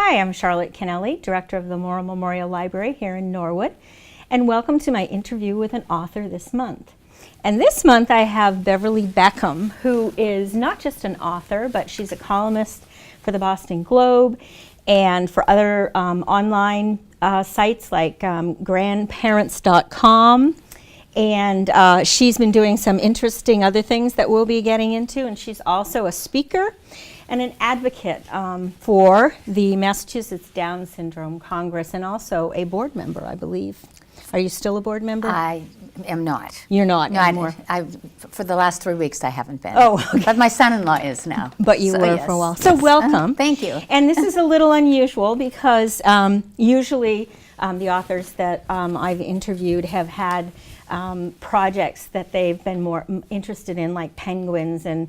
Hi, I'm Charlotte Kennelly, Director of the Morrill Memorial Library here in Norwood, and welcome to my interview with an author this month. And this month I have Beverly Beckham, who is not just an author, but she's a columnist for the Boston Globe and for other online sites like grandparents.com. And she's been doing some interesting other things that we'll be getting into, and she's also a speaker and an advocate for the Massachusetts Down Syndrome Congress, and also a board member, I believe. Are you still a board member? I am not. You're not anymore? For the last 3 weeks I haven't been. Oh, okay. But my son-in-law is now. But you were yes. for a while. So welcome. Thank you. And this is a little unusual because usually the authors that I've interviewed have had projects that they've been more interested in, like penguins and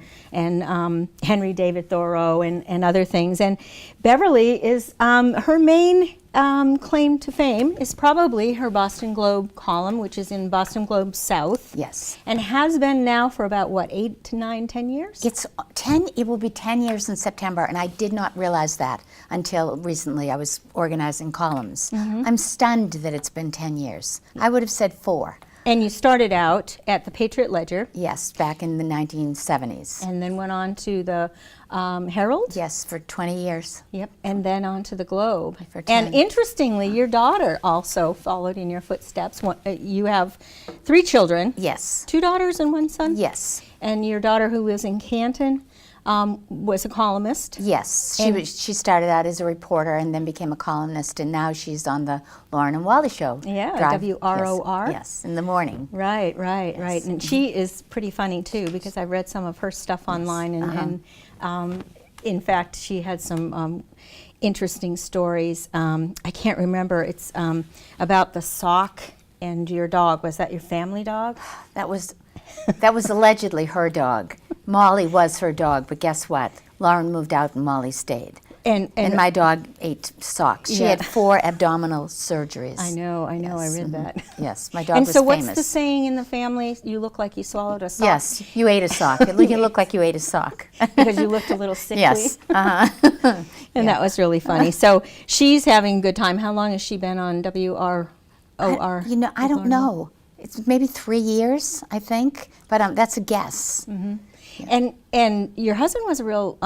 Henry David Thoreau and other things. And Beverly is, her main claim to fame is probably her Boston Globe column, which is in Boston Globe South. Yes. And has been now for about, what, 8 to 9, 10 years? It will be 10 years in September, and I did not realize that until recently. I was organizing columns. Mm-hmm. I'm stunned that it's been 10 years. I would have said 4. And you started out at the Patriot Ledger. Yes, back in the 1970s. And then went on to the Herald. Yes, for 20 years. Yep, and then on to the Globe. For 10. And interestingly, your daughter also followed in your footsteps. You have 3 children. Yes. 2 daughters and 1 son? Yes. And your daughter, who lives in Canton, was a columnist. Yes, she started out as a reporter and then became a columnist, and now she's on the Lauren and Wally show. Yeah, WROR. Yes, in the morning. Right. Yes. And she is pretty funny too, because I've read some of her stuff online, and in fact, she had some interesting stories. I can't remember. It's about the sock and your dog. Was that your family dog? That was allegedly her dog. Molly was her dog, but guess what? Lauren moved out and Molly stayed. And my dog ate socks. She had 4 abdominal surgeries. I know, yes. I read that. Yes, my dog was famous. famous. What's the saying in the family? You look like you swallowed a sock. Yes, you ate a sock. You look like you ate a sock. Because you looked a little sickly. Yes. And that was really funny. So she's having a good time. How long has she been on WROR? I don't know. It's maybe 3 years, I think, but that's a guess. Mm-hmm. Yeah. And your husband was a real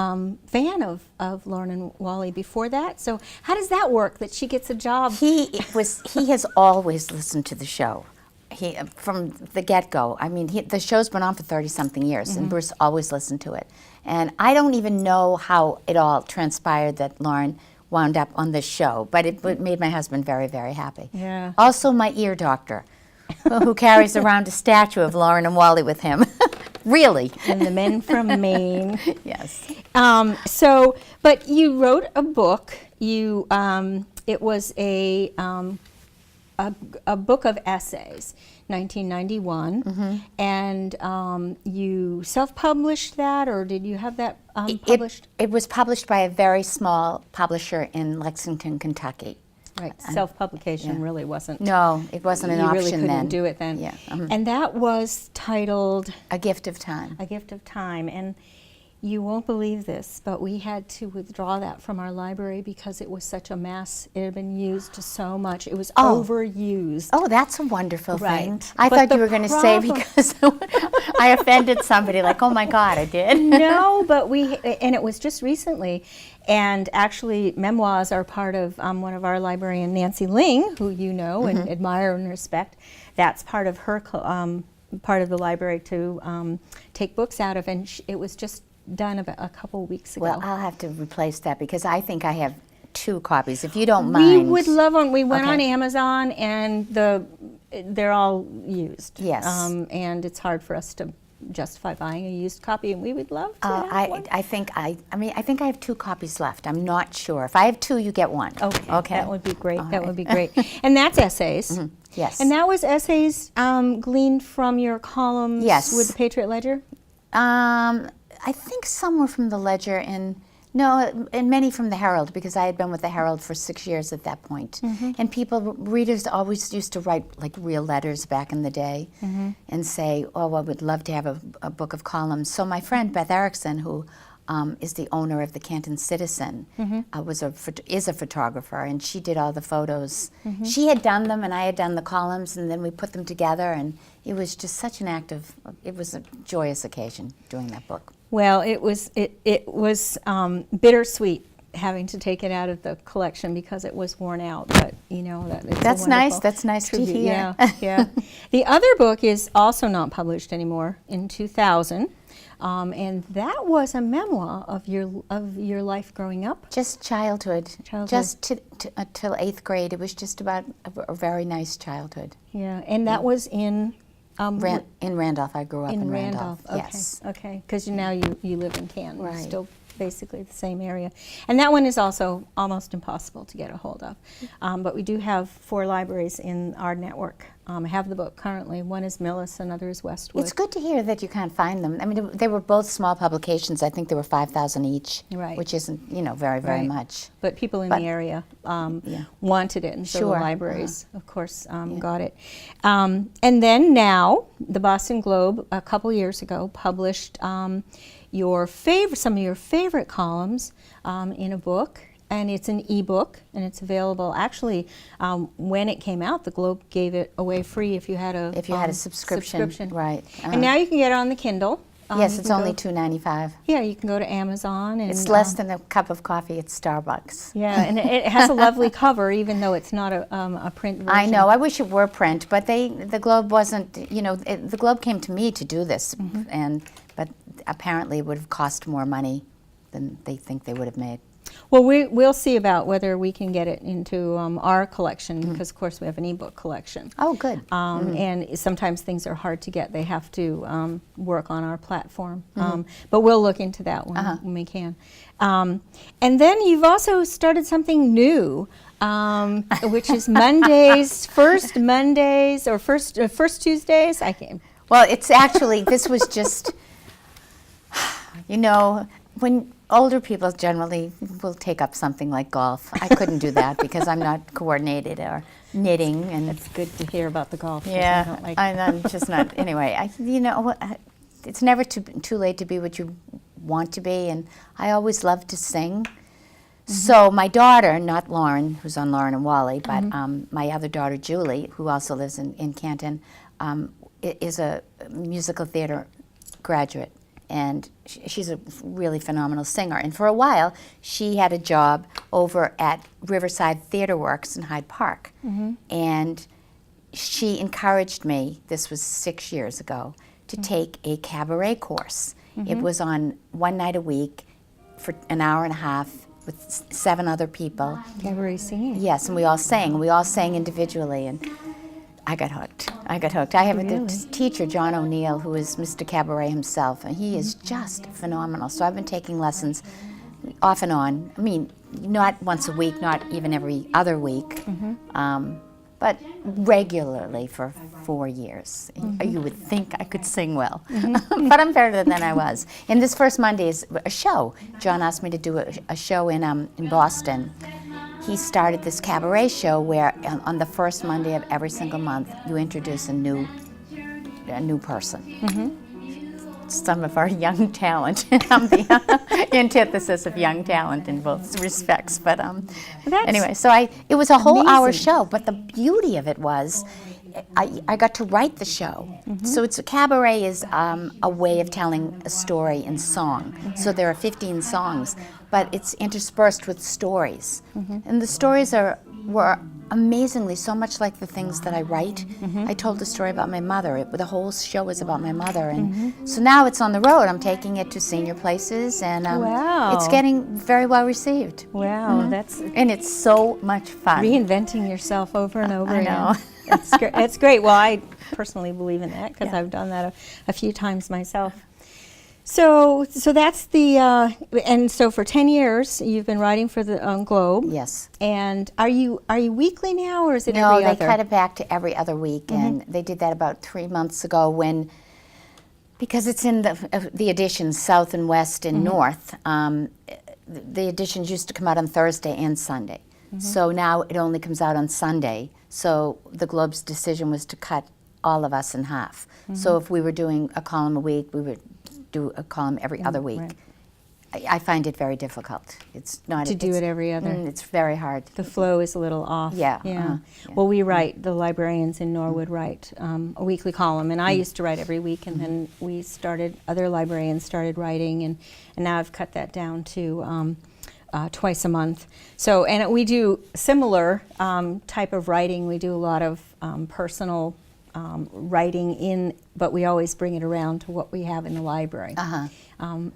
fan of Lauren and Wally before that. So how does that work, that she gets a job? He has always listened to the show. From the get-go. I mean, the show's been on for 30-something years, mm-hmm. and Bruce always listened to it. And I don't even know how it all transpired that Lauren wound up on this show, but it made my husband very, very happy. Yeah. Also, my ear doctor, who carries around a statue of Lauren and Wally with him. Really. And the men from Maine. Yes. But you wrote a book. It was a book of essays, 1991, mm-hmm. and you self-published that, or did you have that published? It was published by a very small publisher in Lexington, Kentucky. Right, self-publication really wasn't. No, it wasn't an option then. You really couldn't do it then. Yeah. And that was titled? A Gift of Time. A Gift of Time. And you won't believe this, but we had to withdraw that from our library because it was such a mess. It had been used so much. It was overused. Oh, that's a wonderful right. thing. I thought you were going to say because I offended somebody, like, oh my God, I did. No, but and it was just recently. And actually, memoirs are part of one of our librarian, Nancy Ling, who you know mm-hmm. and admire and respect. That's part of her part of the library to take books out of, and it was just done about a couple weeks ago. Well, I'll have to replace that because I think I have 2 copies, if you don't mind. We would love them. We went on Amazon, and they're all used. Yes. And it's hard for us to justify buying a used copy, and we would love to have one. I think I have 2 copies left. I'm not sure. If I have 2, you get 1. Okay. That would be great. All that right. would be great. And that's essays. Mm-hmm. Yes. And that was essays gleaned from your columns with the Patriot Ledger? I think some were from the Ledger and many from the Herald, because I had been with the Herald for 6 years at that point. Mm-hmm. And readers always used to write like real letters back in the day mm-hmm. and say, oh, I would love to have a book of columns. So my friend Beth Erickson, who is the owner of the Canton Citizen, is a photographer, and she did all the photos. She had done them, and I had done the columns, and then we put them together, and it was just such it was a joyous occasion doing that book. Well, it was bittersweet having to take it out of the collection because it was worn out. But That's nice. That's nice to hear. Yeah, yeah. The other book is also not published anymore in 2000, and that was a memoir of your life growing up. Just childhood. Just till 8th grade. It was just about a very nice childhood. Yeah, and that was in. In Randolph. I grew up in Randolph. Okay. Yes. Okay, because now you live in Canton. Right. Still basically the same area. And that one is also almost impossible to get a hold of. But we do have 4 libraries in our network. I have the book currently. One is Millis, another is Westwood. It's good to hear that you can't find them. I mean, they were both small publications. I think they were 5,000 each, right. which isn't, very, very Right. much. But people in the area wanted it, and so the Sure. libraries, of course, got it. And then now, the Boston Globe, a couple years ago, published some of your favorite columns in a book. And it's an ebook, and it's available. Actually, when it came out, the Globe gave it away free if you had a subscription. Right. And now you can get it on the Kindle. Yes, it's only $2.95. Yeah, you can go to Amazon. And it's less than a cup of coffee at Starbucks. Yeah, and it has a lovely cover, even though it's not a print version. I know. I wish it were print, but the Globe wasn't. The Globe came to me to do this, but apparently it would have cost more money than they think they would have made. Well, we'll see about whether we can get it into our collection, because, of course, we have an ebook collection. Oh, good. And sometimes things are hard to get. They have to work on our platform. But we'll look into that when we can. And then you've also started something new, which is first Mondays, or first Tuesdays. I can't. Well, it's actually, this was just, when older people generally will take up something like golf. I couldn't do that because I'm not coordinated, or knitting. And it's good to hear about the golf. Yeah, I'm just not. Anyway, it's never too late to be what you want to be, and I always loved to sing. So my daughter, not Lauren, who's on Lauren and Wally, but my other daughter, Julie, who also lives in Canton, is a musical theater graduate. And she's a really phenomenal singer. And for a while, she had a job over at Riverside Theater Works in Hyde Park. And she encouraged me, this was 6 years ago, to take a cabaret course. It was on one night a week for an hour and a half with 7 other people. Cabaret singing. Yes, and we all sang. We all sang individually. And I got hooked. I have a teacher, John O'Neill, who is Mr. Cabaret himself, and he is just phenomenal. So I've been taking lessons off and on. I mean, not once a week, not even every other week, but regularly for 4 years. You would think I could sing well, but I'm better than I was. And this first Monday is a show. John asked me to do a show in Boston. He started this cabaret show where on the first Monday of every single month, you introduce a new person. Some of our young talent. I'm the antithesis of young talent in both respects. But anyway, so it was a whole hour show. But the beauty of it was, I got to write the show. So cabaret is a way of telling a story in song. So there are 15 songs, but it's interspersed with stories. And the stories were amazingly so much like the things that I write. I told the story about my mother. The whole show was about my mother. And so now it's on the road. I'm taking it to senior places, and it's getting very well received. Wow, and it's so much fun. Reinventing yourself over and over again. I know. It's great. Well, I personally believe in that because I've done that a few times myself. So that's and so for 10 years you've been writing for the Globe. Yes. And are you weekly now, or is it every other? No, they cut it back to every other week, and they did that about 3 months ago because it's in the editions South and West and North. The editions used to come out on Thursday and Sunday. So now it only comes out on Sunday. So the Globe's decision was to cut all of us in half. So if we were doing a column a week, we would do a column every other week. I find it very difficult. It's not To do it every other. It's very hard. The flow is a little off. Yeah, Yeah. yeah. Well, we write, the librarians in Norwood write a weekly column, and I used to write every week, and then other librarians started writing, and now I've cut that down to twice a month. So, and we do similar type of writing. We do a lot of personal writing but we always bring it around to what we have in the library,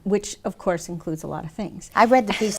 which of course includes a lot of things. I read the piece